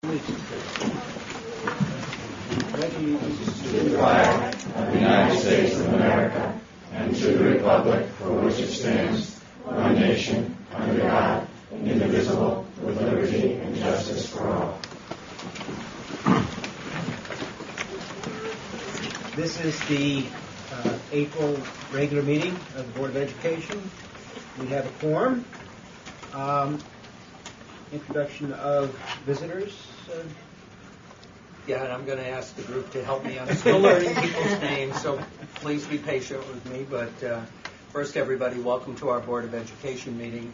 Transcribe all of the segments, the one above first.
To the flag of the United States of America and to the republic for which it stands, one nation, under God, indivisible, with liberty and justice for all. This is the April regular meeting of the Board of Education. We have a quorum. Introduction of visitors. Yeah, and I'm going to ask the group to help me. I'm still learning people's names, so please be patient with me. But first, everybody, welcome to our Board of Education meeting.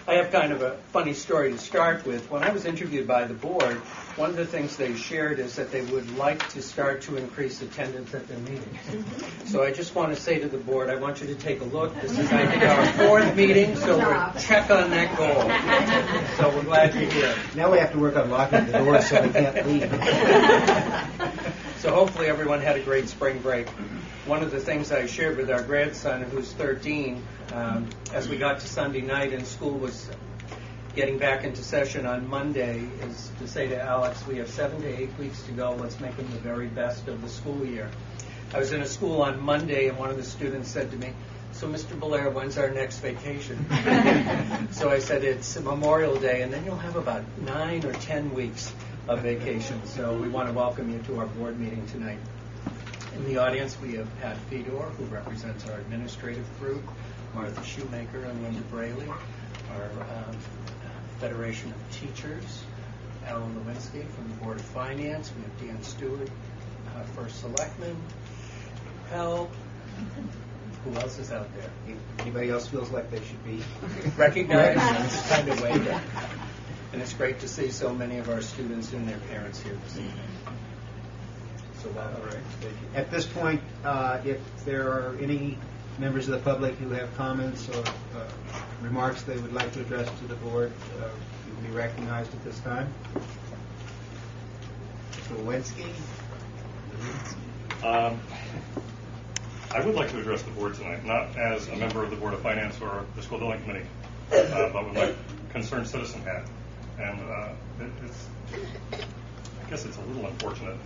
I have kind of a funny story to start with. When I was interviewed by the board, one of the things they shared is that they would like to start to increase attendance at their meetings. So I just want to say to the board, I want you to take a look. This is, I think, our fourth meeting, so we're check on that goal. So we're glad you're here. Now we have to work on locking the doors so they can't leave. So hopefully everyone had a great spring break. One of the things I shared with our grandson, who's 13, as we got to Sunday night and school was getting back into session on Monday, is to say to Alex, we have 7 to 8 weeks to go. Let's make them the very best of the school year. I was in a school on Monday, and one of the students said to me, "So, Mr. Belair, when's our next vacation?" So I said, "It's Memorial Day, and then you'll have about 9 or 10 weeks of vacation." So we want to welcome you to our board meeting tonight. In the audience, we have Pat Fedor, who represents our administrative group, Martha Shoemaker and Linda Braley, our Federation of Teachers, Alan Lewinsky from the Board of Finance. We have Dan Stewart, First Selectman, Pell. Who else is out there? If anybody else feels like they should be recognized, just kind of wave. And it's great to see so many of our students and their parents here this evening. So all right. Thank you. At this point, if there are any members of the public who have comments or remarks they would like to address to the board, you will be recognized at this time. Mr. Lewinsky. I would like to address the board tonight, not as a member of the Board of Finance or the School Building Committee, but with my concerned citizen hat. And I guess it's a little unfortunate,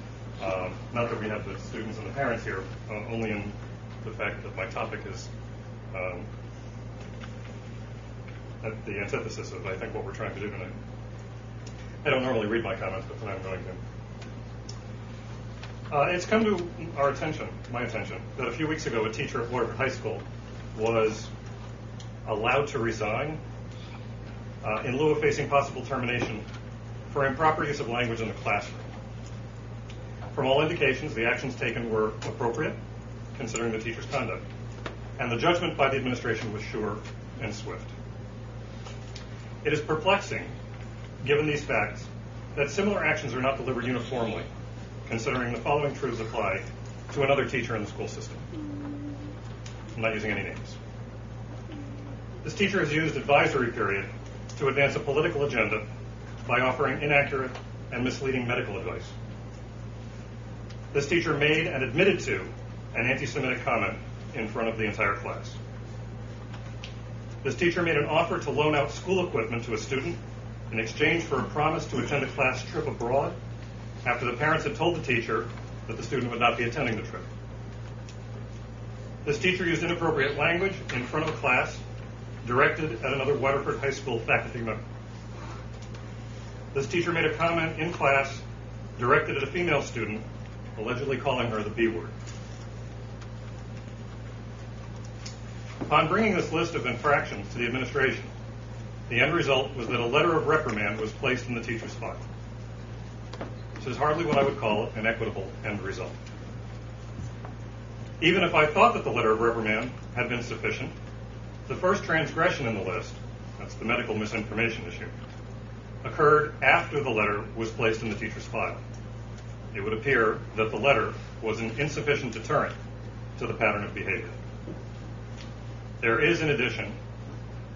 not that we have the students and the parents here, only in the fact that my topic is at the antithesis of, I think, what we're trying to do tonight. I don't normally read my comments, but tonight I'm going to. It's come to my attention, that a few weeks ago a teacher at Waterford High School was allowed to resign in lieu of facing possible termination for improper use of language in the classroom. From all indications, the actions taken were appropriate, considering the teacher's conduct, and the judgment by the administration was sure and swift. It is perplexing, given these facts, that similar actions are not delivered uniformly, considering the following truths apply to another teacher in the school system. I'm not using any names. This teacher has used advisory period to advance a political agenda by offering inaccurate and misleading medical advice. This teacher made and admitted to an anti-Semitic comment in front of the entire class. This teacher made an offer to loan out school equipment to a student in exchange for a promise to attend a class trip abroad after the parents had told the teacher that the student would not be attending the trip. This teacher used inappropriate language in front of a class directed at another Waterford High School faculty member. This teacher made a comment in class directed at a female student, allegedly calling her the B word. Upon bringing this list of infractions to the administration, the end result was that a letter of reprimand was placed in the teacher's file. This is hardly what I would call an equitable end result. Even if I thought that the letter of reprimand had been sufficient, the first transgression in the list, that's the medical misinformation issue, occurred after the letter was placed in the teacher's file. It would appear that the letter was an insufficient deterrent to the pattern of behavior. There is, in addition,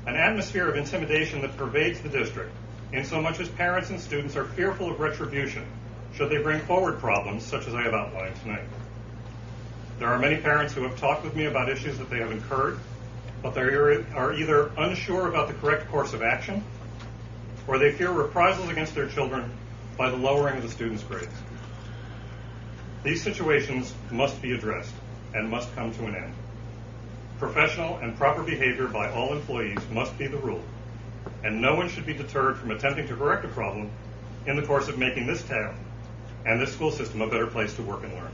an atmosphere of intimidation that pervades the district, insomuch as parents and students are fearful of retribution should they bring forward problems such as I have outlined tonight. There are many parents who have talked with me about issues that they have incurred, but they are either unsure about the correct course of action, or they fear reprisals against their children by the lowering of the students' grades. These situations must be addressed and must come to an end. Professional and proper behavior by all employees must be the rule, and no one should be deterred from attempting to correct a problem in the course of making this town and this school system a better place to work and learn.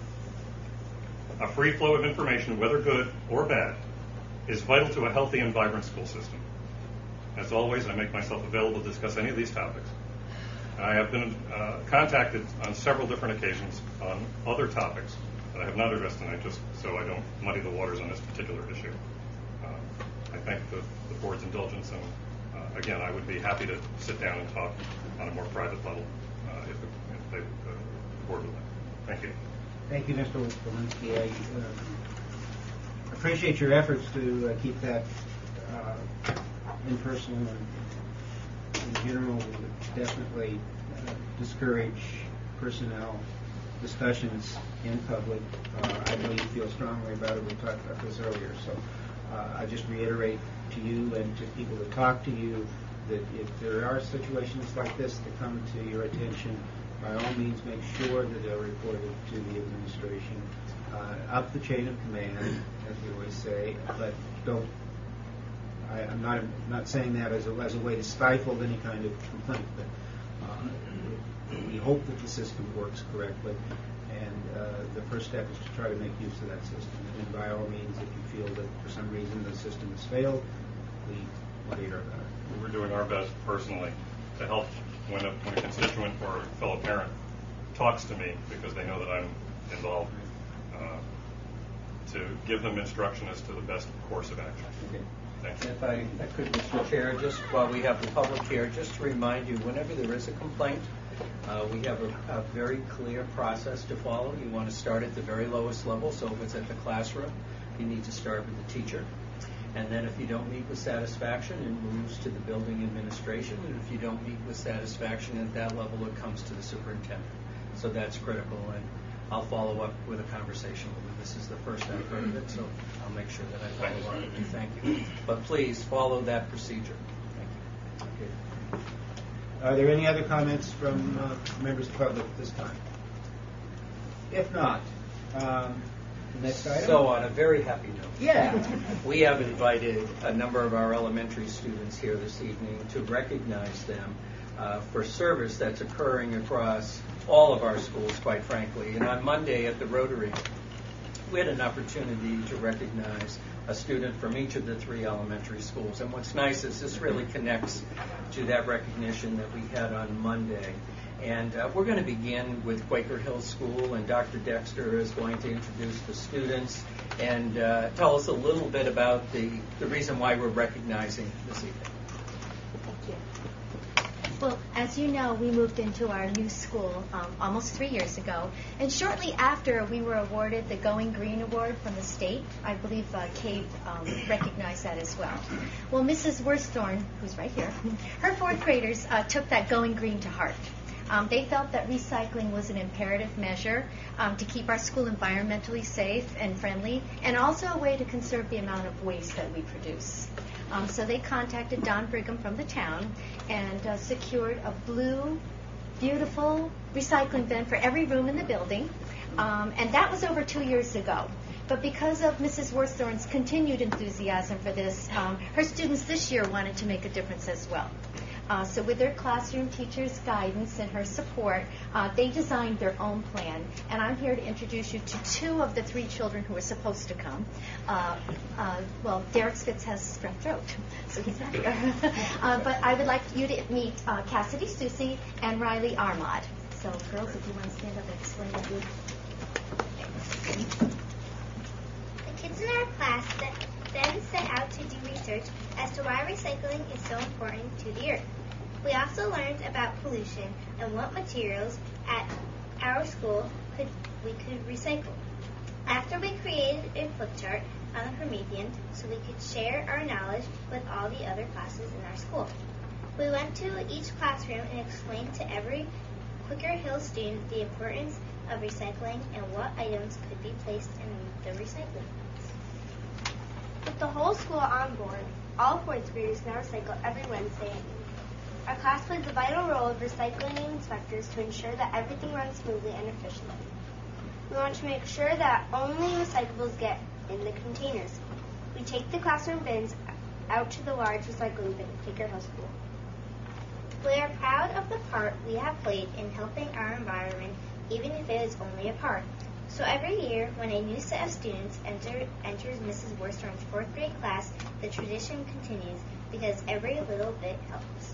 A free flow of information, whether good or bad, is vital to a healthy and vibrant school system. As always, I make myself available to discuss any of these topics. I have been contacted on several different occasions on other topics that I have not addressed tonight, just so I don't muddy the waters on this particular issue. I thank the board's indulgence, and again, I would be happy to sit down and talk on a more private level if the board would like. Thank you. Thank you, Mr. Walensky. I appreciate your efforts to keep that impersonal, and in general, we would definitely discourage personnel discussions in public. I know you feel strongly about it. We talked about this earlier. So I just reiterate to you and to people that talk to you that if there are situations like this that come to your attention, by all means make sure that they're reported to the administration, up the chain of command, as we always say, but don't. I'm not saying that as a way to stifle any kind of complaint, but we hope that the system works correctly, and the first step is to try to make use of that system. And by all means, if you feel that for some reason the system has failed, we want to hear about it. We're doing our best personally to help when a constituent or a fellow parent talks to me, because they know that I'm involved, to give them instruction as to the best course of action. Okay. Thank you. If I could, Mr. Chair, just while we have the public here, just to remind you, whenever there is a complaint, we have a very clear process to follow. You want to start at the very lowest level, so if it's at the classroom, you need to start with the teacher. And then if you don't meet with satisfaction, it moves to the building administration. And if you don't meet with satisfaction at that level, it comes to the superintendent. So that's critical, and I'll follow up with a conversation with you. This is the first I've heard of it, so I'll make sure that I follow up with you. Thank you. But please follow that procedure. Thank you. Okay. Are there any other comments from members of the public at this time? If not, the next item. So on a very happy note, Yeah. we have invited a number of our elementary students here this evening to recognize them for service that's occurring across all of our schools, quite frankly. And on Monday at the Rotary, we had an opportunity to recognize a student from each of the 3 elementary schools. And what's nice is this really connects to that recognition that we had on Monday. And we're going to begin with Quaker Hill School, and Dr. Dexter is going to introduce the students and tell us a little bit about the reason why we're recognizing this evening. Thank you. Well, as you know, we moved into our new school almost 3 years ago, and shortly after we were awarded the Going Green Award from the state. I believe Kate recognized that as well. Well, Mrs. Worsthorn, who's right here, her 4th graders took that Going Green to heart. They felt that recycling was an imperative measure to keep our school environmentally safe and friendly, and also a way to conserve the amount of waste that we produce. So they contacted Don Brigham from the town and secured a blue, beautiful recycling bin for every room in the building. And that was over 2 years ago. But because of Mrs. Worsthorn's continued enthusiasm for this, her students this year wanted to make a difference as well. So with their classroom teacher's guidance and her support, they designed their own plan. And I'm here to introduce you to 2 of the 3 children who are supposed to come. Well, Derek Spitz has strep throat, so he's not here. But I would like you to meet Cassidy Susi and Riley Armad. So girls, if you want to stand up and explain what you... The kids in our class then set out to do research as to why recycling is so important to the earth. We also learned about pollution and what materials at our school we could recycle. After we created a flip chart on the Promethean so we could share our knowledge with all the other classes in our school. We went to each classroom and explained to every Quaker Hill student the importance of recycling and what items could be placed in the recycling. With the whole school on board, all 4th graders now recycle every Wednesday. Our class plays a vital role of recycling inspectors to ensure that everything runs smoothly and efficiently. We want to make sure that only recyclables get in the containers. We take the classroom bins out to the large recycling bin at Quaker Hill School. We are proud of the part we have played in helping our environment, even if it is only a part. So every year, when a new set of students enters Mrs. Worstorm's 4th grade class, the tradition continues because every little bit helps.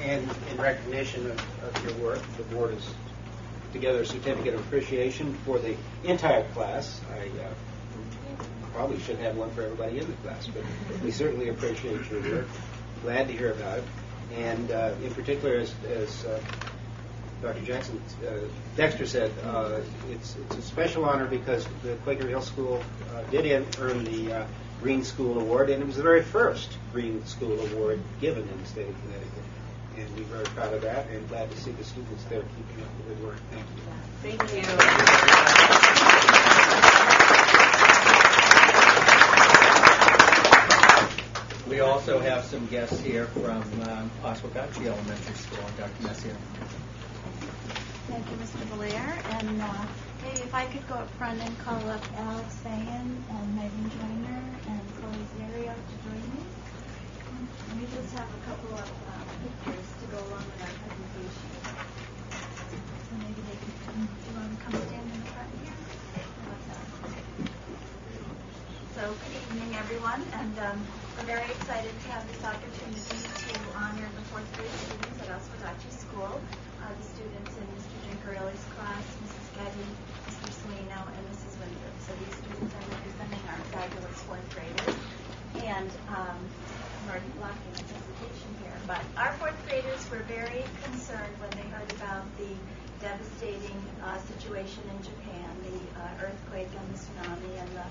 And in recognition of your work, the board has together a certificate of appreciation for the entire class. I probably should have one for everybody in the class, but we certainly appreciate your work. Glad to hear about it. And in particular, as Dr. Dexter said, it's a special honor because the Quaker Hill School did earn the Green School Award, and it was the very first Green School Award given in the state of Connecticut. And we're very proud of that, and glad to see the students there keeping up the good work. Thank you. Thank you. We also have some guests here from Oswegatchie Elementary School. Dr. Messier. Thank you, Mr. Belair. And maybe if I could go up front and call up Alex Sayan and Megan Joyner and Chloe Zerio to join me. And we just have a couple of pictures to go along with our presentation. So maybe they can, do you want to come stand in the front here? How about that? So good evening, everyone, and we're very excited to have this opportunity to honor the 4th grade students at Oswegatchie School. The students in Mr. Gincarelli's class, Mrs. Getty, Mr. Salino, and Mrs. Winthrop. So these students are representing our fabulous 4th graders. And I'm already blocking the presentation here. But our 4th graders were very concerned when they heard about the devastating situation in Japan, the earthquake and the tsunami, and the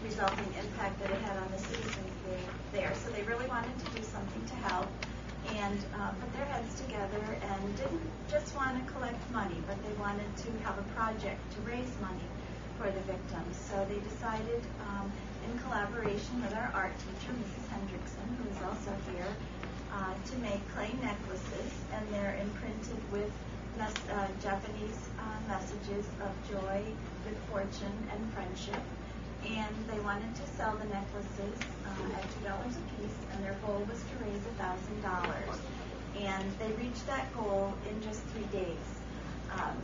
resulting impact that it had on the citizens there. So they really wanted to do something to help and put their heads together and didn't just want to collect money, but they wanted to have a project to raise money for the victims. So they decided, in collaboration with our art teacher, Mrs. Hendrickson, who is also here, to make clay necklaces, and they're imprinted with Japanese messages of joy, good fortune, and friendship. And they wanted to sell the necklaces at $2 a piece, and their goal was to raise $1,000. And they reached that goal in just 3 days.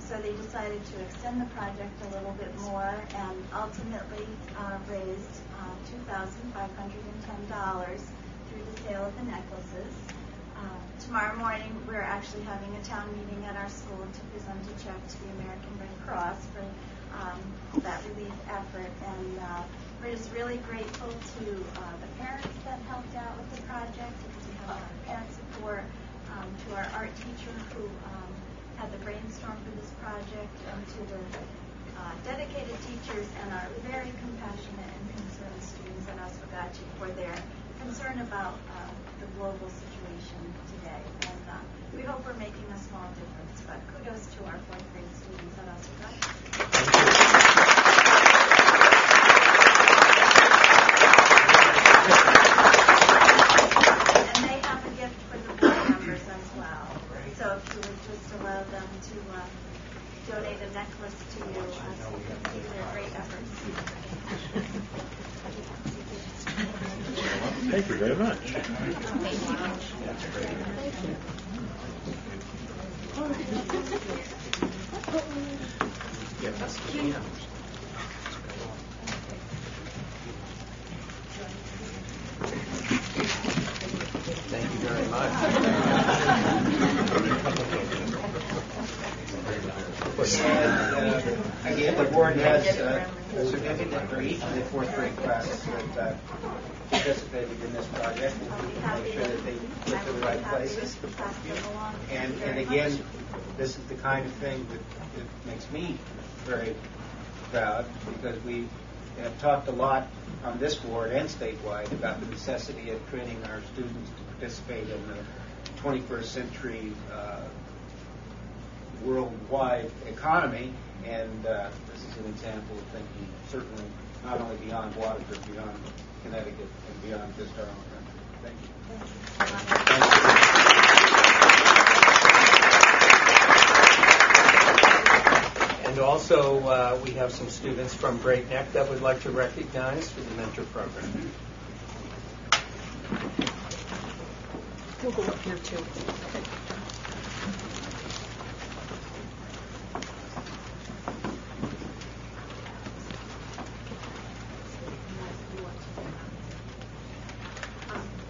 So they decided to extend the project a little bit more and ultimately raised $2,510 through the sale of the necklaces. Tomorrow morning, we're actually having a town meeting at our school to present a check to the American Red Cross for that relief effort, and we're just really grateful to the parents that helped out with the project, because we have a lot of parent support, to our art teacher who had the brainstorm for this project, and to the dedicated teachers and our very compassionate and concerned students at Oswegatchie for their concern about the global situation today. And we hope we're making a small difference, but kudos to our 4th grade students at Oswegatchie. And they have a gift for the board members as well. So if you would just allow them to donate a necklace to you, so you can see their great efforts. Thank you very much. Thank you very much. Again, the board has a certificate for each of the 4th grade classes that participated in this project, and make sure that they went to the right places. And again, this is the kind of thing that makes me very proud, because we have talked a lot on this board and statewide about the necessity of training our students to participate in the 21st century worldwide economy, and this is an example of thinking certainly not only beyond Waterford, beyond Connecticut, and beyond just our own country. Thank you. And also, we have some students from Great Neck that would like to recognize for the mentor program. We'll go up here too.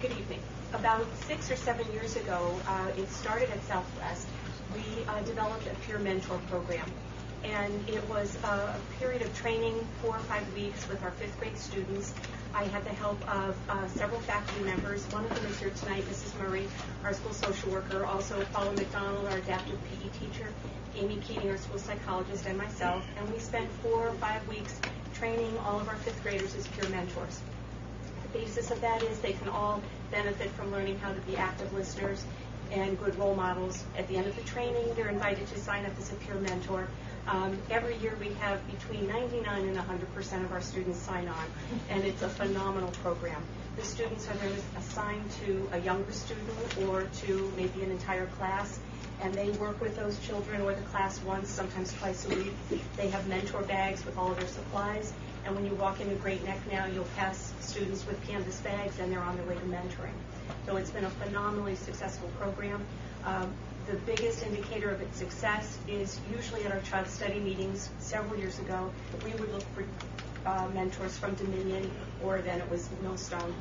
Good evening. About 6 or 7 years ago, it started at Southwest. We developed a peer mentor program, and it was a period of training, 4 or 5 weeks with our 5th grade students. I had the help of several faculty members. One of them is here tonight, Mrs. Murray, our school social worker, also Paula McDonald, our adaptive PE teacher, Amy Keating, our school psychologist, and myself. And we spent 4 or 5 weeks training all of our 5th graders as peer mentors. The basis of that is they can all benefit from learning how to be active listeners and good role models. At the end of the training, they're invited to sign up as a peer mentor. Every year we have between 99 and 100% of our students sign on, and it's a phenomenal program. The students are then assigned to a younger student or to maybe an entire class, and they work with those children or the class once, sometimes twice a week. They have mentor bags with all of their supplies, and when you walk into Great Neck now, you'll pass students with canvas bags, and they're on their way to mentoring. So it's been a phenomenally successful program. The biggest indicator of its success is usually at our child study meetings. Several years ago, we would look for mentors from Dominion, or then it was Millstone.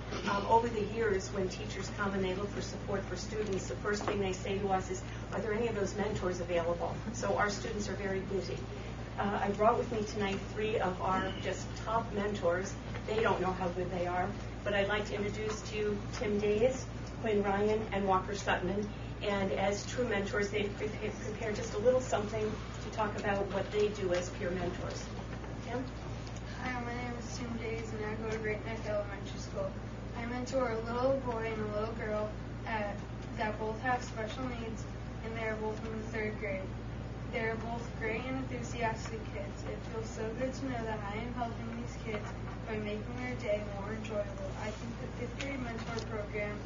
Over the years, when teachers come and they look for support for students, the first thing they say to us is, are there any of those mentors available? So our students are very busy. I brought with me tonight 3 of our just top mentors. They don't know how good they are, but I'd like to introduce to you Tim Days, Quinn Ryan, and Walker Sutton. And as true mentors, they've prepared just a little something to talk about what they do as peer mentors. Tim? Hi, my name is Tim Days, and I go to Great Neck Elementary School. I mentor a little boy and a little girl that both have special needs, and they are both in the 3rd grade. They are both great and enthusiastic kids. It feels so good to know that I am helping these kids by making their day more enjoyable. I think the 5th grade mentor program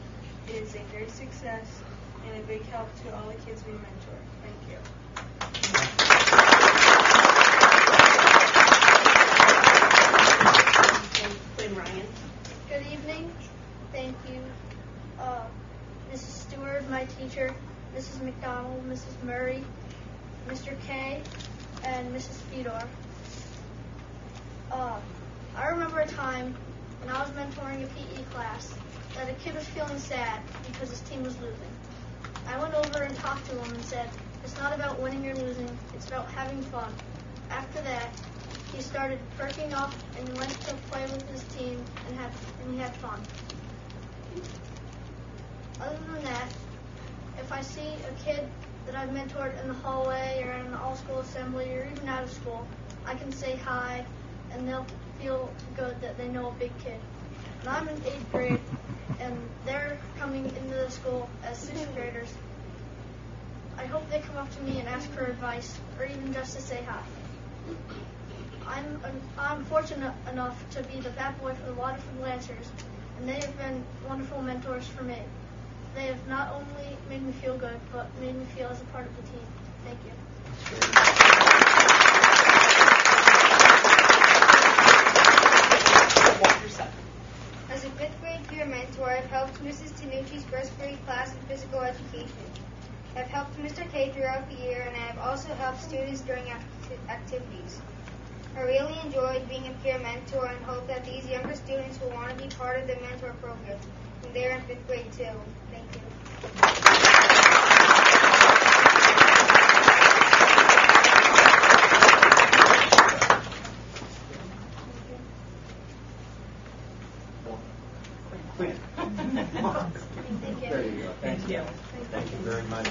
is a great success and a big help to all the kids we mentor. Thank you. And Quinn Ryan. Good evening. Thank you. Mrs. Stewart, my teacher, Mrs. McDonald, Mrs. Murray, Mr. K, and Mrs. Fedor. I remember a time when I was mentoring a PE class that a kid was feeling sad because his team was losing. I went over and talked to him and said, it's not about winning or losing, it's about having fun. After that, he started perking up and went to play with his team and he had fun. Other than that, if I see a kid that I've mentored in the hallway or in an all-school assembly or even out of school, I can say hi and they'll feel good that they know a big kid. And I'm in 8th grade and they're coming into the school as 6th graders. I hope they come up to me and ask for advice or even just to say hi. I'm fortunate enough to be the bat boy for the Waterford Lancers, and they have been wonderful mentors for me. They have not only made me feel good, but made me feel as a part of the team. Thank you. As a 5th grade peer mentor, I've helped Mrs. Tanucci's 1st grade class in physical education. I've helped Mr. K throughout the year, and I have also helped students during activities. I really enjoyed being a peer mentor and hope that these younger students will want to be part of the mentor program when they're in 5th grade too. Thank you. Quinn. Thank you. There you go. Thank you. Thank you very much.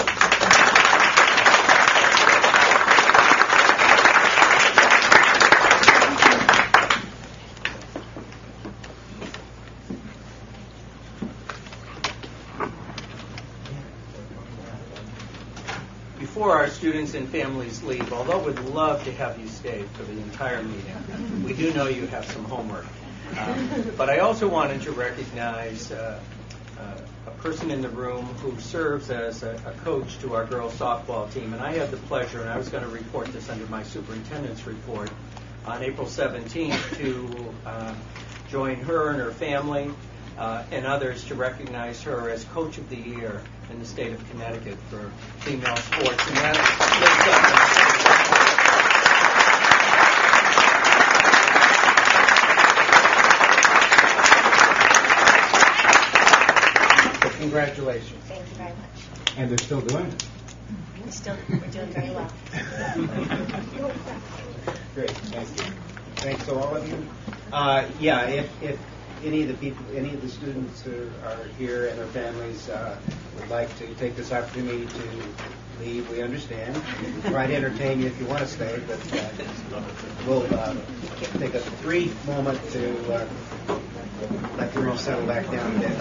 before our students and families leave, although we'd love to have you stay for the entire meeting, we do know you have some homework. But I also wanted to recognize a person in the room who serves as a coach to our girls softball team. And I had the pleasure, and I was going to report this under my superintendent's report, on April 17th to join her and her family and others to recognize her as Coach of the Year in the state of Connecticut for female sports. And congratulations. Thank you very much. And they're still doing it. We're doing very well. Great, thank you. Thanks to all of you. If any of the students who are here and their families would like to take this opportunity to leave, we understand. We'll try to entertain you if you want to stay, but we'll take a brief moment to let the room settle back down a bit.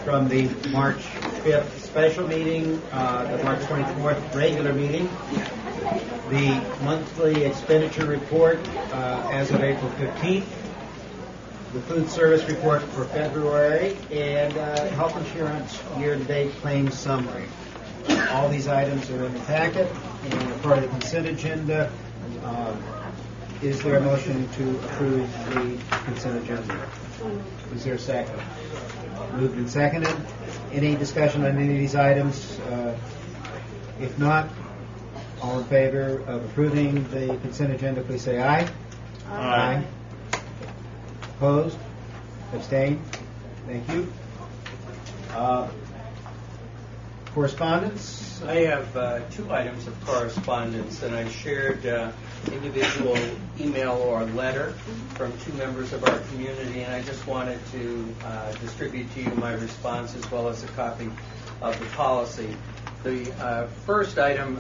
From the March 5th special meeting, the March 24th regular meeting, the monthly expenditure report as of April 15th, the food service report for February, and health insurance year-to-date claims summary. All these items are in the packet and are part of the consent agenda. Is there a motion to approve the consent agenda? Is there a second? Moved and seconded. Any discussion on any of these items? If not, all in favor of approving the consent agenda, please say aye. Aye. Opposed? Abstained? Thank you. Correspondence? I have 2 items of correspondence, and I shared individual email or letter from 2 members of our community, and I just wanted to distribute to you my response as well as a copy of the policy. The first item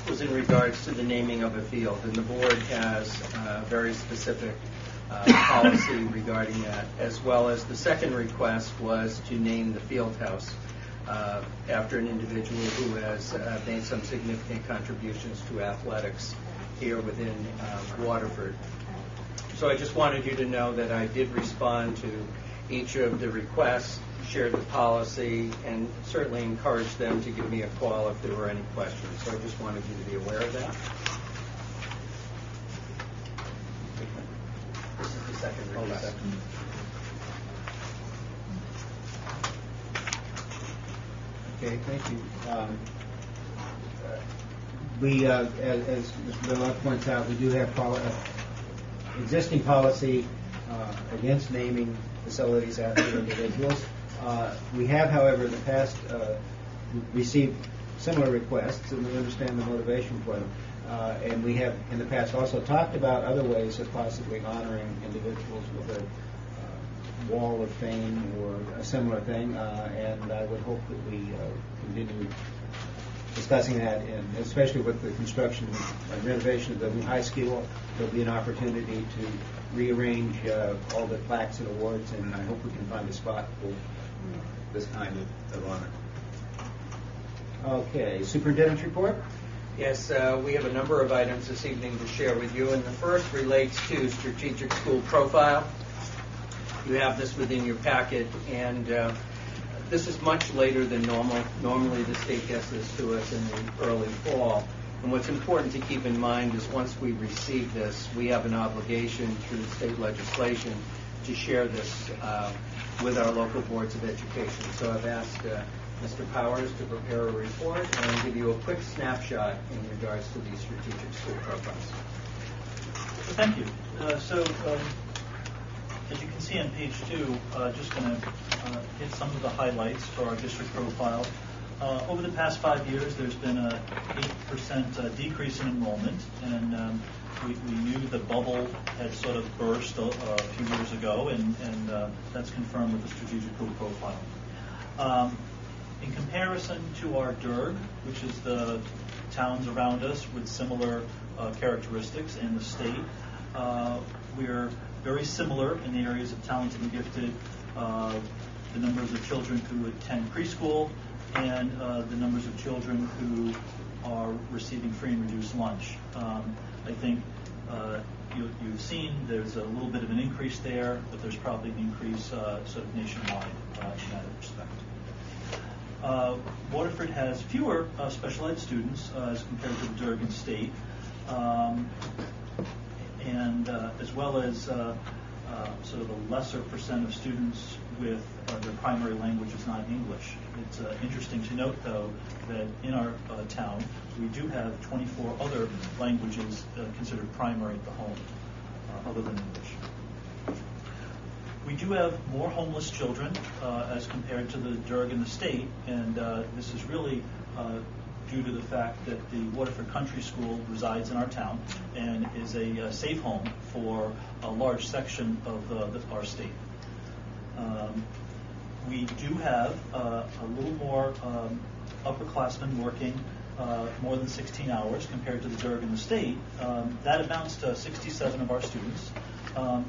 was in regards to the naming of a field, and the board has a very specific policy regarding that, as well as the second request was to name the field house after an individual who has made some significant contributions to athletics here within Waterford. So I just wanted you to know that I did respond to each of the requests, shared the policy, and certainly encouraged them to give me a call if there were any questions. So I just wanted you to be aware of that. This is the second request. Okay, thank you. We, as Mr. Bellot points out, we do have existing policy against naming facilities after individuals. We have, however, in the past received similar requests, and we understand the motivation for them. And we have, in the past, also talked about other ways of possibly honoring individuals with a wall of fame or a similar thing. And I would hope that we continue discussing that, and especially with the construction and renovation of the new high school, there'll be an opportunity to rearrange all the plaques and awards, and I hope we can find a spot for this kind of honor. Okay, superintendent's report. Yes, we have a number of items this evening to share with you, and the first relates to strategic school profile. You have this within your packet, and this is much later than normal. Normally the state gets this to us in the early fall. And what's important to keep in mind is once we receive this, we have an obligation through state legislation to share this with our local boards of education. So I've asked Mr. Powers to prepare a report and give you a quick snapshot in regards to these strategic school profiles. Thank you. As you can see on page 2, just going to hit some of the highlights for our district profile. Over the past 5 years, there's been a 8% decrease in enrollment, and we knew the bubble had sort of burst a few years ago, and that's confirmed with the strategic profile. In comparison to our DERG, which is the towns around us with similar characteristics in the state, we're very similar in the areas of talented and gifted, the numbers of children who attend preschool, and the numbers of children who are receiving free and reduced lunch. I think you've seen there's a little bit of an increase there, but there's probably an increase sort of nationwide in that respect. Waterford has fewer special ed students as compared to the Durgan State, and as well as sort of a lesser percent of students with their primary language is not English. It's interesting to note, though, that in our town we do have 24 other languages considered primary at the home, other than English. We do have more homeless children as compared to the Durg in the state, and this is really due to the fact that the Waterford Country School resides in our town and is a safe home for a large section of our state. We do have a little more upperclassmen working more than 16 hours compared to the Durg in the state. That amounts to 67 of our students,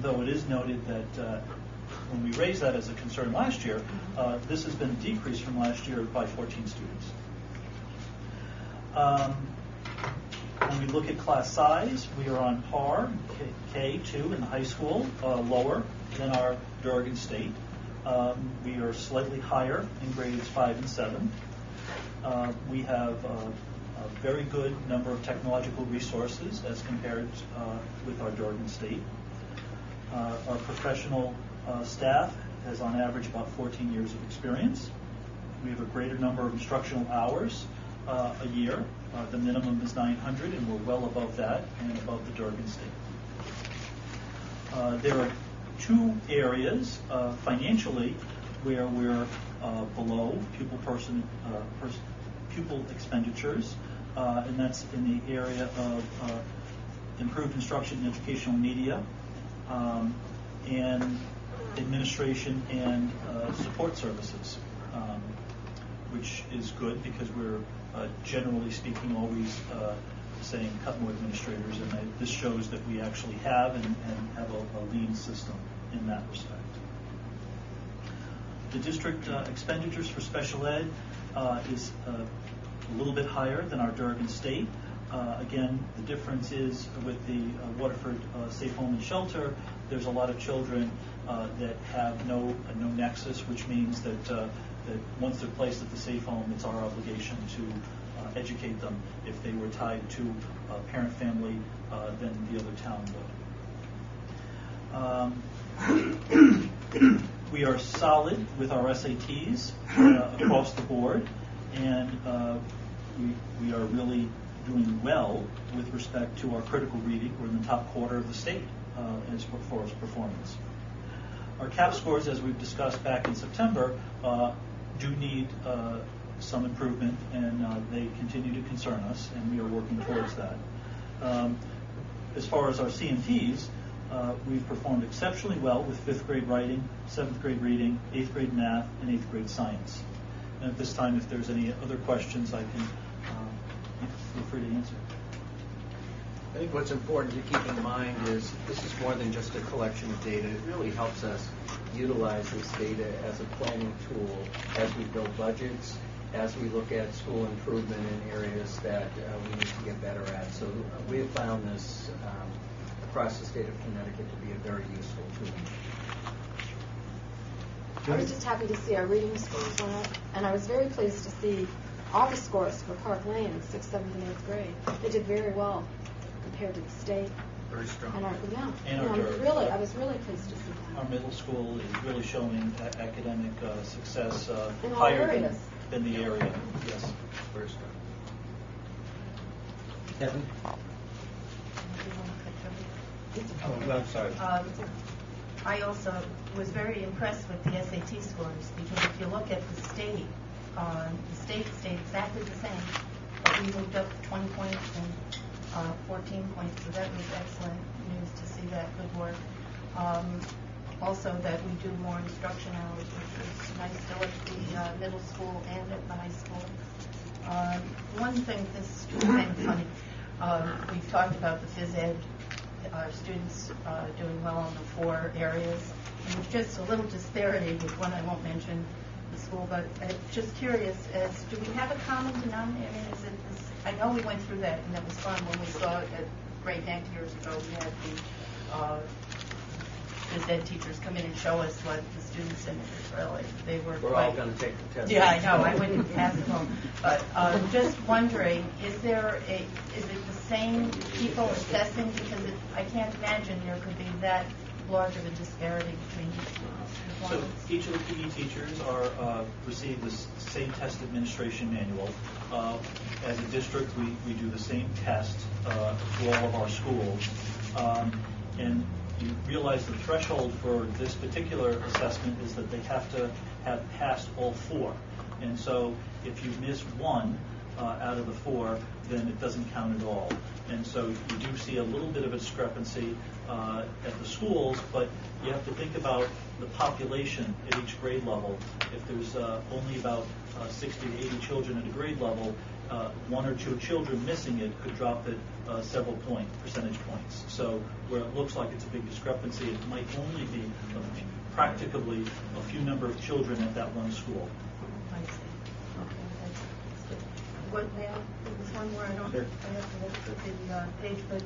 though it is noted that when we raised that as a concern last year, this has been decreased from last year by 14 students. When we look at class size, we are on par, K2 in the high school, lower than our Durgan State. We are slightly higher in grades 5 and 7. We have a very good number of technological resources as compared with our Durgan State. Our professional staff has on average about 14 years of experience. We have a greater number of instructional hours a year. The minimum is 900, and we're well above that and above the Durgan State. There are two areas financially where we're below pupil expenditures, and that's in the area of improved instruction and educational media, and administration and support services, which is good because we're generally speaking always saying cut more administrators, and this shows that we actually have and have a lean system in that respect. The district expenditures for special ed is a little bit higher than our Durgan State. Again, the difference is with the Waterford Safe Home and Shelter, there's a lot of children that have no nexus, which means that once they're placed at the safe home, it's our obligation to educate them. If they were tied to a parent family, then the other town would. We are solid with our SATs across the board, and we are really doing well with respect to our critical reading. We're in the top quarter of the state as far as performance. Our CAP scores, as we've discussed back in September, do need some improvement, and they continue to concern us, and we are working towards that. As far as our CMTs, we've performed exceptionally well with 5th grade writing, 7th grade reading, 8th grade math, and 8th grade science. And at this time, if there's any other questions, I can feel free to answer. I think what's important to keep in mind is this is more than just a collection of data. It really helps us utilize this data as a planning tool as we build budgets, as we look at school improvement in areas that we need to get better at. So we have found this across the state of Connecticut to be a very useful tool. I was just happy to see our reading scores went up, and I was very pleased to see all the scores for Park Lane in 6th, 7th, and 8th grade. They did very well compared to the state. Very strong. And I was really pleased to see that. Our middle school is really showing academic success in all higher areas. than the area. Yes. Very strong. Kevin? Oh, I'm sorry. I also was very impressed with the SAT scores, because if you look at the state, The state stayed exactly the same, but we moved up 20 points and 14 points, so that was excellent news to see that good work. Also that we do more instruction hours, which is nice still at the middle school and at the high school. One thing, this is kind of funny, we've talked about the phys ed, our students doing well in the 4 areas. And there's just a little disparity with one I won't mention the school, but just curious, do we have a common denominator? I mean, is it this, I know we went through that, and that was fun when we saw it at Great Neck years ago. We had the phys ed teachers come in and show us what the students in Israeli, they were We're all going to take the test. Yeah, I know, I wouldn't pass it home. But just wondering, is it the same people assessing? Because I can't imagine there could be that large of a disparity between each schools. So each of the PE teachers receive the same test administration manual. As a district, we do the same test for all of our schools. And you realize the threshold for this particular assessment is that they have to have passed all 4. And so if you miss 1 out of the 4, then it doesn't count at all. And so you do see a little bit of a discrepancy at the schools, but you have to think about the population at each grade level. If there's only about 60 to 80 children at a grade level, 1 or 2 children missing it could drop it several percentage points. So where it looks like it's a big discrepancy, it might only be practically a few number of children at that one school. I see. Okay, that's good. What, there was one more, I have to look at the page, but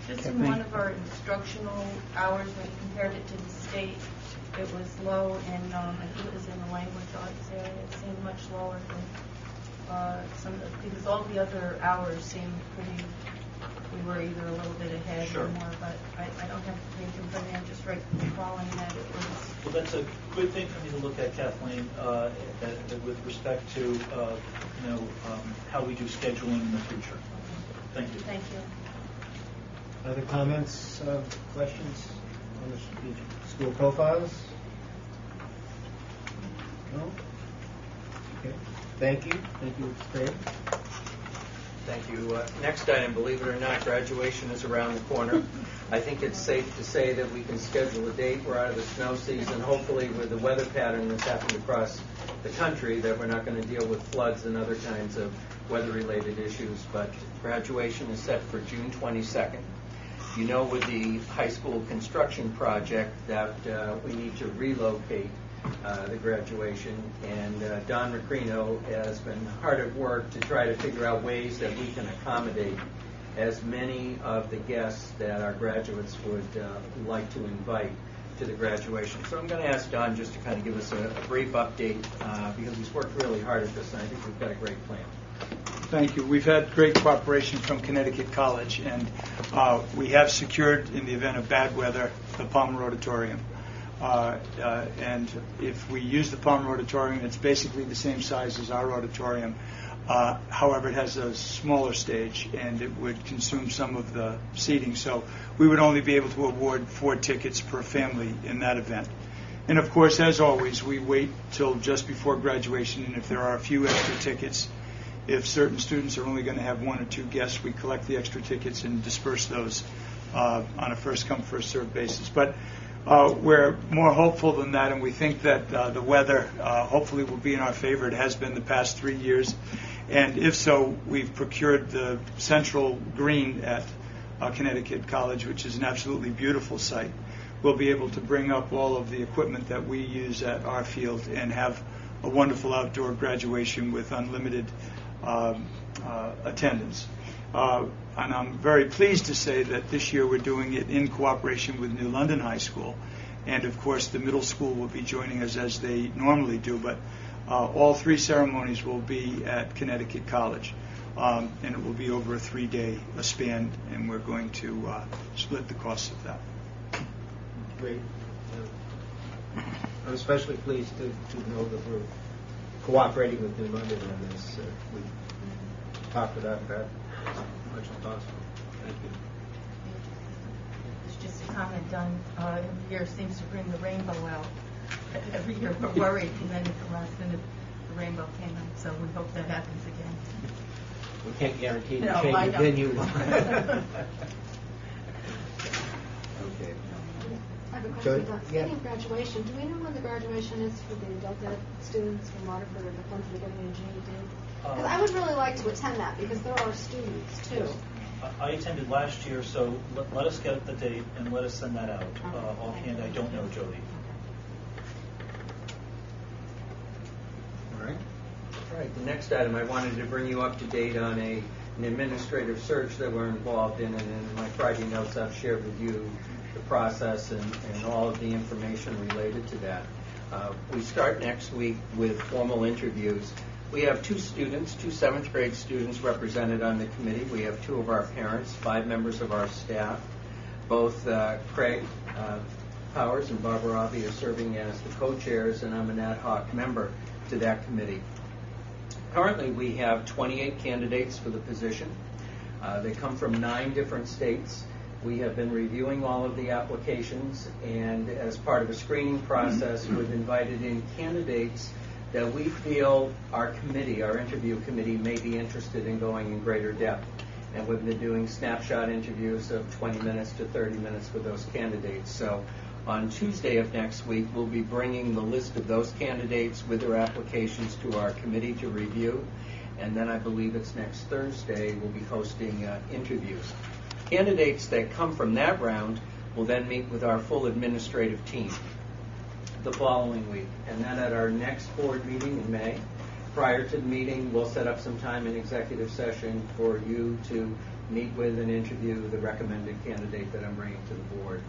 just in one of our instructional hours, when you compared it to the state, it was low, and I think it was in the language arts area. It seemed much lower than because all the other hours seemed pretty. We were either a little bit ahead Sure. or more, but I don't have the page in front of me. I'm just recalling that it was. Well, that's a good thing for me to look at, Kathleen, with respect to how we do scheduling in the future. Thank you. Thank you. Other comments, questions on the school profiles? No? Okay. Thank you. Thank you, Craig. Thank you. Next item, believe it or not, graduation is around the corner. I think it's safe to say that we can schedule a date. We're out of the snow season. Hopefully, with the weather pattern that's happened across the country, that we're not going to deal with floods and other kinds of weather-related issues. But graduation is set for June 22nd. You know, with the high school construction project that we need to relocate the graduation, and Don Macrino has been hard at work to try to figure out ways that we can accommodate as many of the guests that our graduates would like to invite to the graduation. So I'm going to ask Don just to kind of give us a brief update because he's worked really hard at this, and I think we've got a great plan. Thank you. We've had great cooperation from Connecticut College, and we have secured, in the event of bad weather, the Palmer Auditorium. And if we use the Palmer Auditorium, it's basically the same size as our auditorium. However, it has a smaller stage, and it would consume some of the seating. So we would only be able to award 4 tickets per family in that event. And, of course, as always, we wait till just before graduation, and if there are a few extra tickets, if certain students are only going to have 1 or 2 guests, we collect the extra tickets and disperse those on a first-come, first-served basis. But we're more hopeful than that, and we think that the weather hopefully will be in our favor. It has been the past 3 years. And if so, we've procured the central green at Connecticut College, which is an absolutely beautiful site. We'll be able to bring up all of the equipment that we use at our field and have a wonderful outdoor graduation with unlimited attendance. And I'm very pleased to say that this year we're doing it in cooperation with New London High School. And, of course, the middle school will be joining us as they normally do. But all 3 ceremonies will be at Connecticut College. And it will be over a 3-day span, and we're going to split the costs of that. Great. I'm especially pleased to know that we're cooperating with New London on this. We talked about that as much as possible. Thank you. It's just a comment done. Every year seems to bring the rainbow out. Every year we're worried, and then at the last minute the rainbow came in, so we hope that happens again. We can't guarantee the No, change I of know. venue. Okay. I have a So, question about yeah. speaking of graduation. Do we know when the graduation is for the adult ed students from Waterford, or the ones that are getting a GED? Because I would really like to attend that, because there are students too. I attended last year, so let us get the date and let us send that out. Offhand, I don't know, Jody. All right. All right. The next item, I wanted to bring you up to date on an administrative search that we're involved in, and in my Friday notes, I've shared with you the process and all of the information related to that. We start next week with formal interviews. We have 2 students, 2 7th grade students represented on the committee. We have 2 of our parents, 5 members of our staff. Both Craig Powers and Barbara Avi are serving as the co-chairs, and I'm an ad hoc member to that committee. Currently, we have 28 candidates for the position. They come from 9 different states. We have been reviewing all of the applications, and as part of a screening process, we've invited in candidates that we feel our committee, our interview committee, may be interested in going in greater depth. And we've been doing snapshot interviews of 20 minutes to 30 minutes for those candidates. So on Tuesday of next week, we'll be bringing the list of those candidates with their applications to our committee to review. And then I believe it's next Thursday, we'll be hosting interviews. Candidates that come from that round will then meet with our full administrative team the following week. And then at our next board meeting in May, prior to the meeting, we'll set up some time in executive session for you to meet with and interview the recommended candidate that I'm bringing to the board.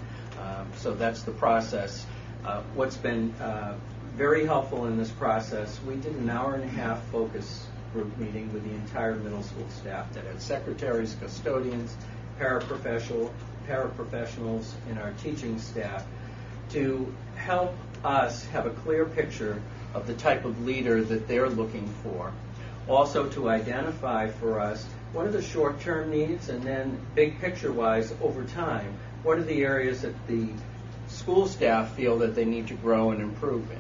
So that's the process. What's been very helpful in this process, we did an hour-and-a-half focus group meeting with the entire middle school staff that had secretaries, custodians, paraprofessionals, and our teaching staff to help us have a clear picture of the type of leader that they're looking for. Also to identify for us what are the short-term needs, and then big picture-wise over time, what are the areas that the school staff feel that they need to grow and improve in.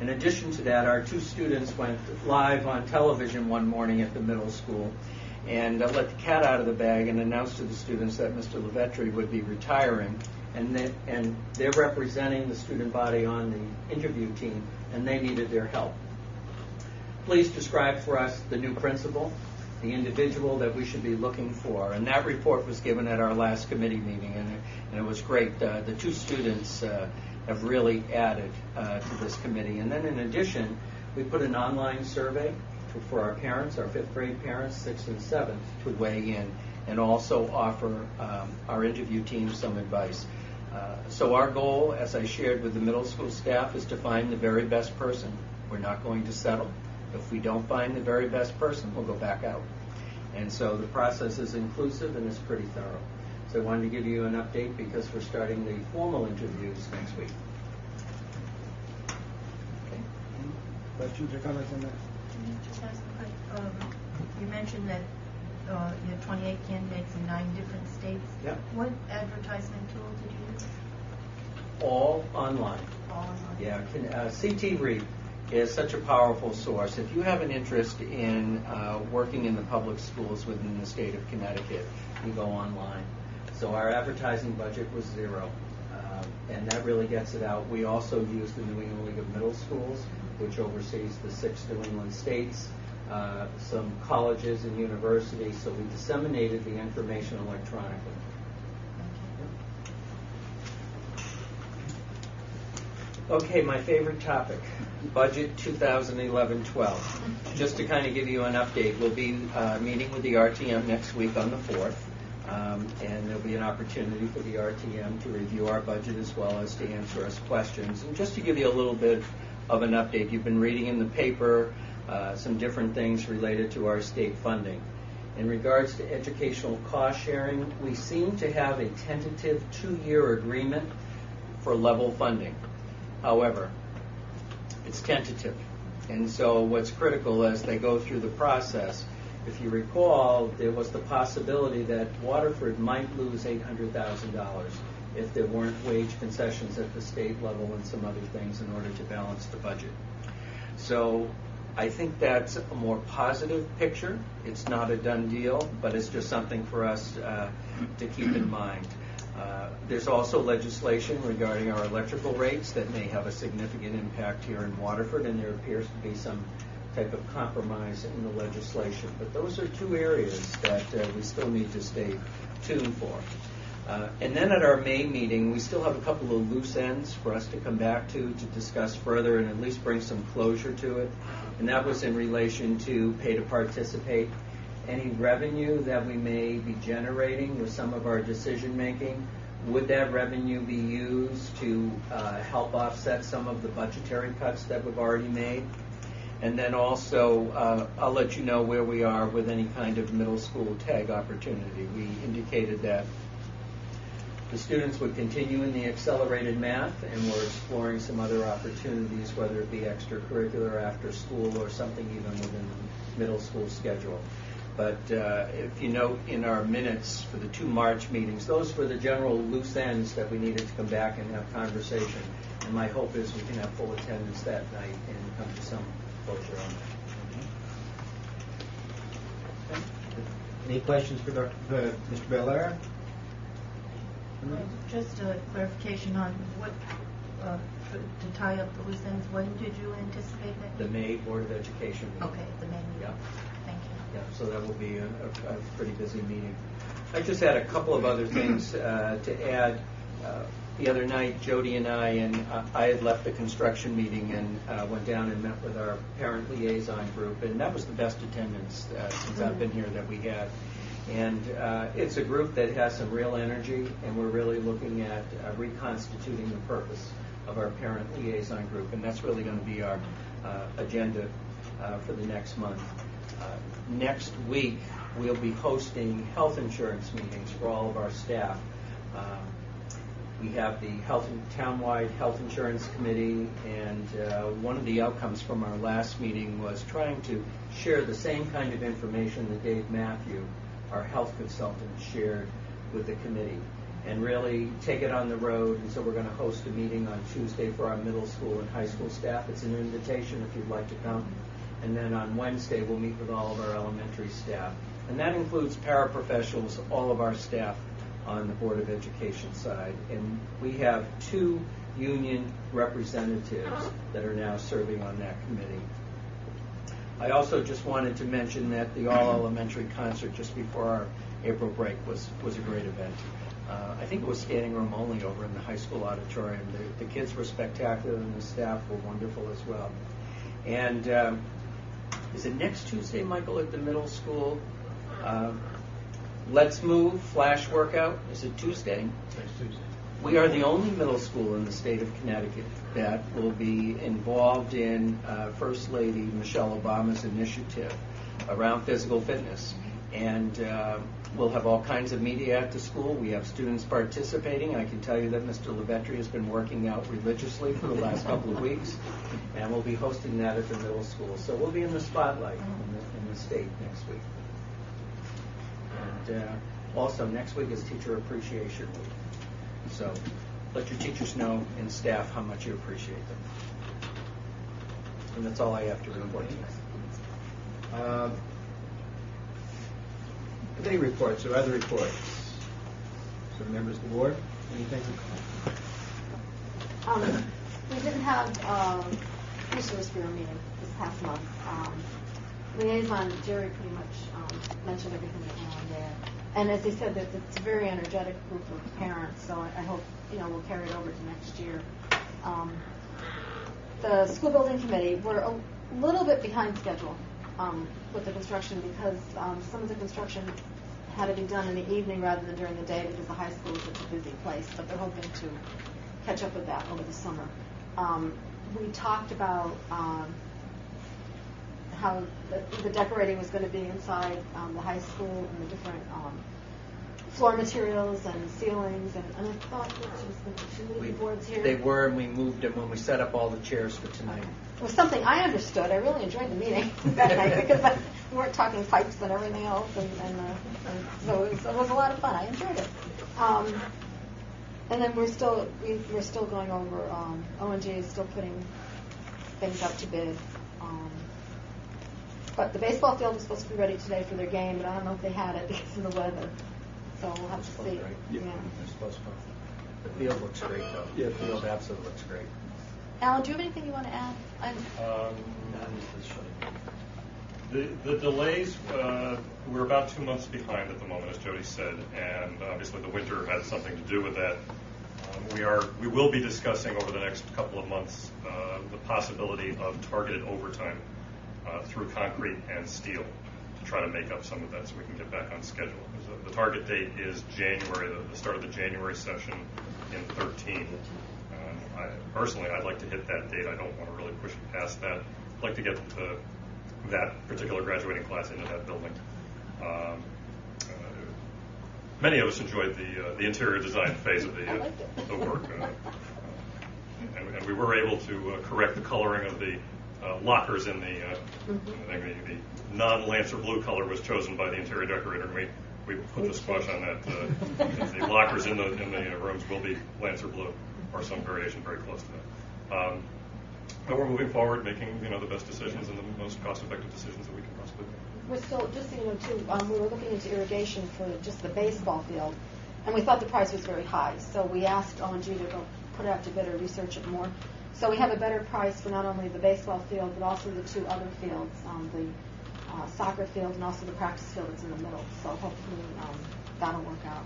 In addition to that, our 2 students went live on television one morning at the middle school and let the cat out of the bag and announced to the students that Mr. Levetri would be retiring, and they're representing the student body on the interview team, and they needed their help. Please describe for us the new principal, the individual that we should be looking for. And that report was given at our last committee meeting, and it was great. The 2 students have really added to this committee. And then in addition, we put an online survey for our parents, our 5th grade parents, 6th and 7th, to weigh in and also offer our interview team some advice. So our goal, as I shared with the middle school staff, is to find the very best person. We're not going to settle. If we don't find the very best person, we'll go back out. And so the process is inclusive and is pretty thorough. So I wanted to give you an update because we're starting the formal interviews next week. Okay. Any questions or comments on that? Can you just ask a question? You mentioned that you had 28 candidates in 9 different states. Yep. What advertisement tool did you use? All online. All online. Yeah, CT Read is such a powerful source. If you have an interest in working in the public schools within the state of Connecticut, you go online. So our advertising budget was 0, and that really gets it out. We also use the New England League of Middle Schools, which oversees the 6 New England states, some colleges and universities, so we disseminated the information electronically. Okay, my favorite topic, budget 2011-12. Just to kind of give you an update, we'll be meeting with the RTM next week on the 4th, and there'll be an opportunity for the RTM to review our budget as well as to answer us questions. And just to give you a little bit of an update, you've been reading in the paper some different things related to our state funding. In regards to educational cost sharing, we seem to have a tentative 2-year agreement for level funding. However, it's tentative. And so what's critical as they go through the process, if you recall, there was the possibility that Waterford might lose $800,000 if there weren't wage concessions at the state level and some other things in order to balance the budget. So I think that's a more positive picture. It's not a done deal, but it's just something for us to keep in mind. There's also legislation regarding our electrical rates that may have a significant impact here in Waterford, and there appears to be some type of compromise in the legislation. But those are two areas that we still need to stay tuned for. And then at our May meeting, we still have a couple of loose ends for us to come back to discuss further and at least bring some closure to it. And that was in relation to pay to participate. Any revenue that we may be generating with some of our decision making, would that revenue be used to help offset some of the budgetary cuts that we've already made? And then also, I'll let you know where we are with any kind of middle school tag opportunity. We indicated that the students would continue in the accelerated math, and we're exploring some other opportunities, whether it be extracurricular after school or something even within the middle school schedule. But if you note in our minutes for the 2 March meetings, those were the general loose ends that we needed to come back and have conversation. And my hope is we can have full attendance that night and come to some closure on that. Okay. Any questions for Mr. Belair? Just a clarification on what, to tie up the loose ends, when did you anticipate that? The May Board of Education meeting. Okay, the May meeting. Yeah. Thank you. Yeah, so that will be a pretty busy meeting. I just had a couple of other things to add. The other night, Jody and I had left the construction meeting and went down and met with our parent liaison group, and that was the best attendance since I've been here that we had. And it's a group that has some real energy, and we're really looking at reconstituting the purpose of our parent liaison group, and that's really going to be our agenda for the next month. Next week, we'll be hosting health insurance meetings for all of our staff. We have the townwide health insurance committee, and one of the outcomes from our last meeting was trying to share the same kind of information that Dave Matthew, our health consultant, shared with the committee, and really take it on the road. And so we're going to host a meeting on Tuesday for our middle school and high school staff. It's an invitation if you'd like to come. And then on Wednesday, we'll meet with all of our elementary staff. And that includes paraprofessionals, all of our staff on the Board of Education side. And we have 2 union representatives that are now serving on that committee. I also just wanted to mention that the all-elementary concert just before our April break was a great event. I think it was standing room only over in the high school auditorium. The kids were spectacular, and the staff were wonderful as well. And is it next Tuesday, Michael, at the middle school? Let's Move Flash Workout. Is it Tuesday? Next Tuesday. We are the only middle school in the state of Connecticut that will be involved in First Lady Michelle Obama's initiative around physical fitness. And we'll have all kinds of media at the school. We have students participating. I can tell you that Mr. Levetri has been working out religiously for the last couple of weeks, and we'll be hosting that at the middle school. So we'll be in the spotlight in the state next week. And also next week is Teacher Appreciation Week. So let your teachers know and staff how much you appreciate them. And that's all I have to report tonight. Committee reports or other reports? So members of the board, anything? We didn't have Commissioners Bureau meeting this past month. Liaison Jerry pretty much mentioned everything that went on there. And as he said, that it's a very energetic group of parents, so I hope we'll carry it over to next year. The school building committee, we're a little bit behind schedule with the construction because some of the construction had to be done in the evening rather than during the day because the high school is such a busy place, but they're hoping to catch up with that over the summer. We talked about how the decorating was going to be inside the high school and the different floor materials and ceilings, and I thought there was two boards here. They were, and we moved them when we set up all the chairs for tonight. Okay. It was something I understood. I really enjoyed the meeting that night because we weren't talking pipes and everything else, and so it was a lot of fun. I enjoyed it. And then we're still going over. O&G is still putting things up to bid. But the baseball field was supposed to be ready today for their game, but I don't know if they had it because of the weather. So we'll have to see. Yeah. They're supposed to. The field looks great, though. Yeah. The field absolutely looks great. Alan, do you have anything you want to add? The delays, we're about 2 months behind at the moment, as Jody said, and obviously the winter had something to do with that. We will be discussing over the next couple of months the possibility of targeted overtime through concrete and steel to try to make up some of that so we can get back on schedule. The target date is January, the start of the January session in 13. Personally, I'd like to hit that date. I don't want to really push it past that. I'd like to get that particular graduating class into that building. Many of us enjoyed the interior design phase of the work, and we were able to correct the coloring of the lockers in the non-Lancer blue color was chosen by the interior decorator, and we put the squash on that. The lockers in the rooms will be Lancer blue or some variation very close to that. But we're moving forward, making the best decisions and the most cost-effective decisions that we can possibly make. We're still, just so you know, too, we were looking into irrigation for just the baseball field, and we thought the price was very high. So we asked O&G to go put it out to bid or research it more. So we have a better price for not only the baseball field, but also the two other fields, the soccer field and also the practice field that's in the middle. So hopefully that'll work out.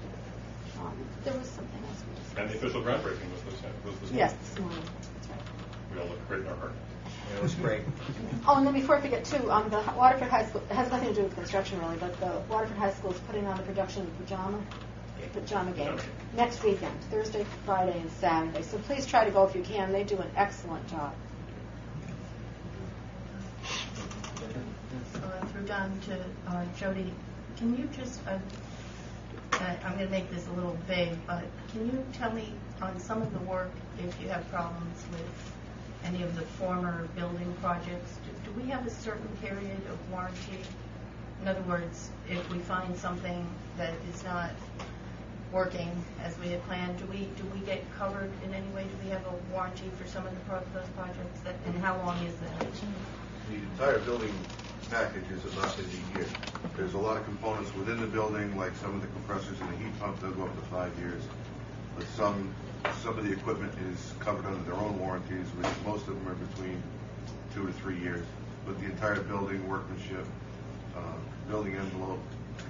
There was something else we discussed. And the official groundbreaking was this morning. Yes, this morning. That's right. We all look great in our heart. It was great. Oh, and then before I forget, too, the Waterford High School, it has nothing to do with construction, really, but the Waterford High School is putting on a production of pajama game next weekend, Thursday, Friday, and Saturday. So please try to go if you can. They do an excellent job. Through Don to Jody, can you just, I'm going to make this a little vague, but can you tell me on some of the work if you have problems with any of the former building projects? Do we have a certain period of warranty? In other words, if we find something that is not working as we had planned, do we get covered in any way? Do we have a warranty for some of those projects? And how long is that? The entire building package is about a year. There's a lot of components within the building, like some of the compressors and the heat pump, they'll go up to 5 years. But some of the equipment is covered under their own warranties, which most of them are between 2 to 3 years. But the entire building, workmanship, building envelope,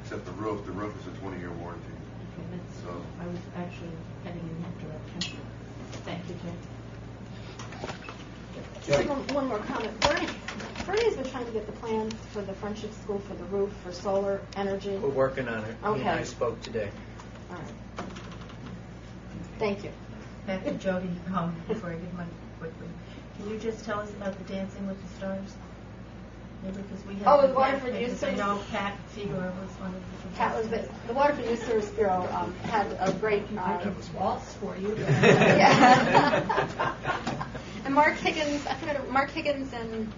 except the roof is a 20-year warranty. Okay, so I was actually heading in that direction. Thank you, Jay. Just one more comment. Bernie has been trying to get the plans for the Friendship School for the roof, for solar energy. We're working on it. Okay. He and I spoke today. All right. Thank you. Back to Jody, before I give mine quickly. Can you just tell us about the Dancing with the Stars? Maybe because we have the Waterford Youth Service. I know Pat Figure was one of the. Pat was the Waterford Youth Service Bureau had a great. I can waltz for you. Yeah. And Mark Higgins and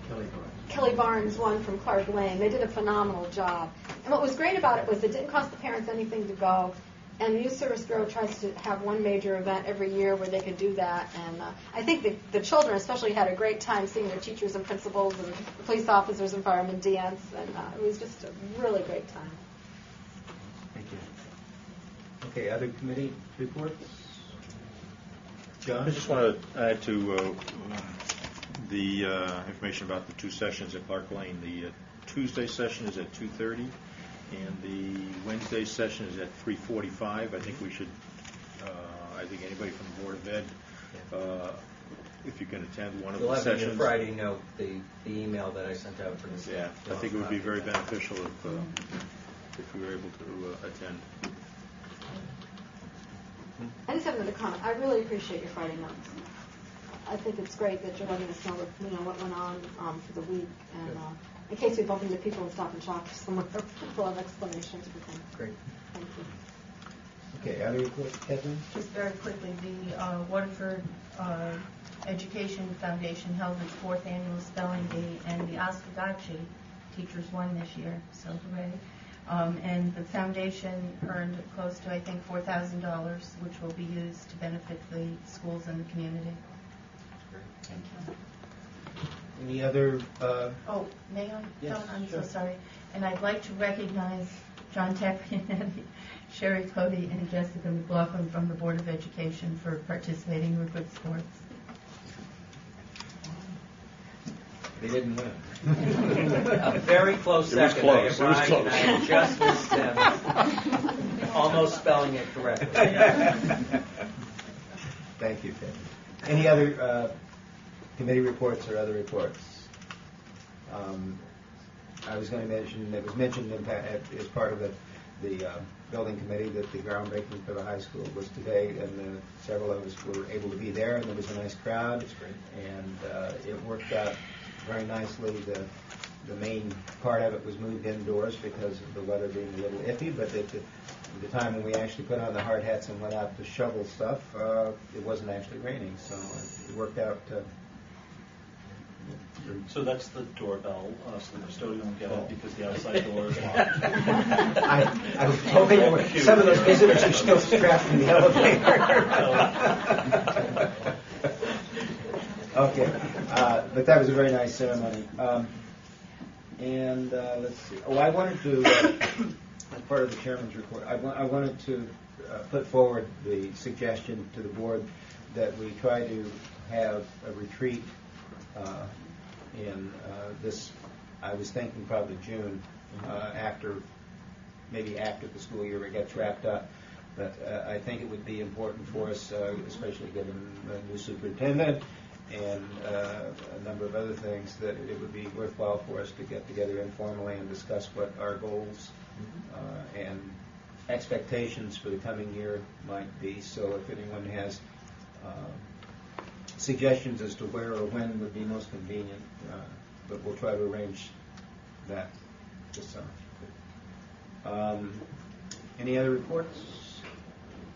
Kelly Barnes won from Clark Lane. They did a phenomenal job. And what was great about it was it didn't cost the parents anything to go. And the Youth Service Bureau tries to have one major event every year where they could do that. And I think the children especially had a great time seeing their teachers and principals and the police officers and firemen dance. And it was just a really great time. Thank you. Okay, other committee reports? John? I just want to add to the information about the two sessions at Clark Lane. The Tuesday session is at 2:30. And the Wednesday session is at 3:45. I think we should, I think anybody from the Board of Ed, if you can attend one of the sessions. You'll have Friday note, the email that I sent out for this. Yeah, I think it would be very beneficial if we were able to attend. I just have another comment. I really appreciate your Friday notes. I think it's great that you're letting us know what went on for the week. And in case we bump into people and Stop and Shop somewhere, we'll have explanations for things. Great. Thank you. Okay, other reports, Kathleen? Just very quickly, the Waterford Education Foundation held its 4th annual spelling bee, and the Oswegatchie teachers won this year, so hooray. And the foundation earned close to, I think, $4,000, which will be used to benefit the schools and the community. Great. Thank you. Any other? Oh, may I? Yes, John, I'm sure. so sorry. And I'd like to recognize John Taglianetti, Sherry Cody, and Jessica McLaughlin from the Board of Education for participating in good sports. They didn't win. A very close It was second. close. I It was arrived close. and I just missed them. Almost spelling it correctly. Thank you, Ted. Any other committee reports or other reports? I was going to mention, it was mentioned as part of the building committee that the groundbreaking for the high school was today, and several of us were able to be there, and there was a nice crowd. That's great. And it worked out very nicely. The main part of it was moved indoors because of the weather being a little iffy, but at the time when we actually put on the hard hats and went out to shovel stuff, it wasn't actually raining, so it worked out. So that's the doorbell, so the custodian won't get it because the outside door is locked. I was hoping there were some of those visitors are still strapped in the elevator. Okay, but that was a very nice ceremony. And let's see. Oh, I wanted to, as part of the chairman's report, I wanted to put forward the suggestion to the board that we try to have a retreat in this, I was thinking probably June, maybe after the school year gets wrapped up. But I think it would be important for us, especially given the new superintendent and a number of other things, that it would be worthwhile for us to get together informally and discuss what our goals and expectations for the coming year might be. So if anyone has suggestions as to where or when would be most convenient, but we'll try to arrange that this summer. Any other reports?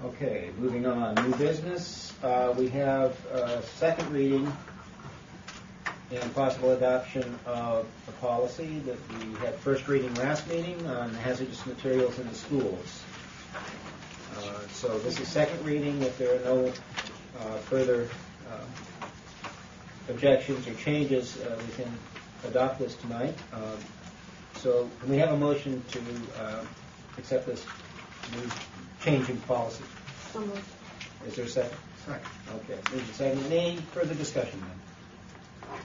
Okay, moving on. New business. We have a second reading and possible adoption of a policy that we had first reading last meeting on hazardous materials in the schools. So this is second reading. If there are no further objections or changes, we can adopt this tonight. So can we have a motion to accept this new change in policy? Is there a second? Second. Okay. There's a second. Any further discussion then?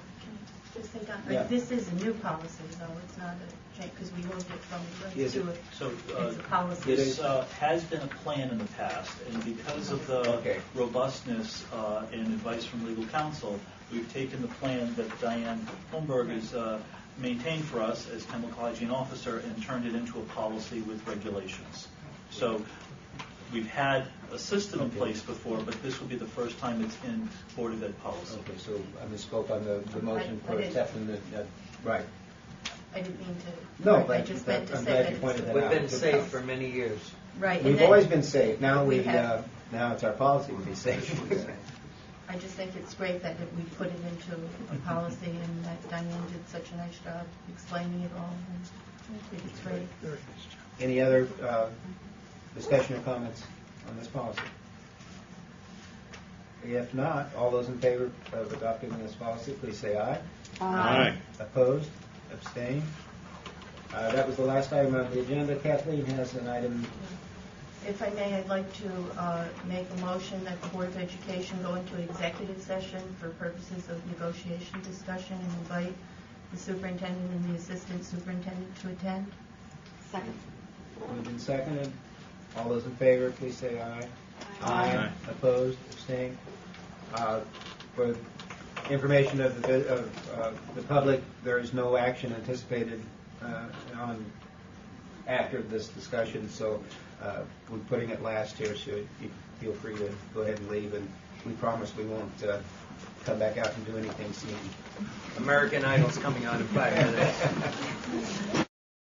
Just think on, Yeah. this is a new policy, though. It's not a change, because we moved it from Is to it? So it's a policy. this has been a plan in the past, and because of the robustness and advice from legal counsel, we've taken the plan that Diane Holmberg has maintained for us as chemical hygiene officer and turned it into a policy with regulations. So we've had a system in place before, but this will be the first time it's in Board of Ed policy. Okay, so I misspoke on the motion for accepting the, right. I didn't mean to. No, I but just meant to I'm say glad that you it's pointed that We've out. been safe for many years. right. and We've then always been safe. Now we have- now it's our policy to be safe. I just think it's great that we put it into a policy, and that Diane did such a nice job explaining it all. And I think it's great. Any other discussion or comments on this policy? If not, all those in favor of adopting this policy, please say aye. Aye. Opposed? Abstained? That was the last item on the agenda. Kathleen has an item. If I may, I'd like to make a motion that the Board of Education go into executive session for purposes of negotiation discussion and invite the superintendent and the assistant superintendent to attend. Second. Moved and seconded. All those in favor, please say aye. Aye. Opposed? Abstained? For information of the public, there is no action anticipated on after this discussion, so we're putting it last here, so you feel free to go ahead and leave, and we promise we won't come back out and do anything soon. American Idol's coming on in 5 minutes.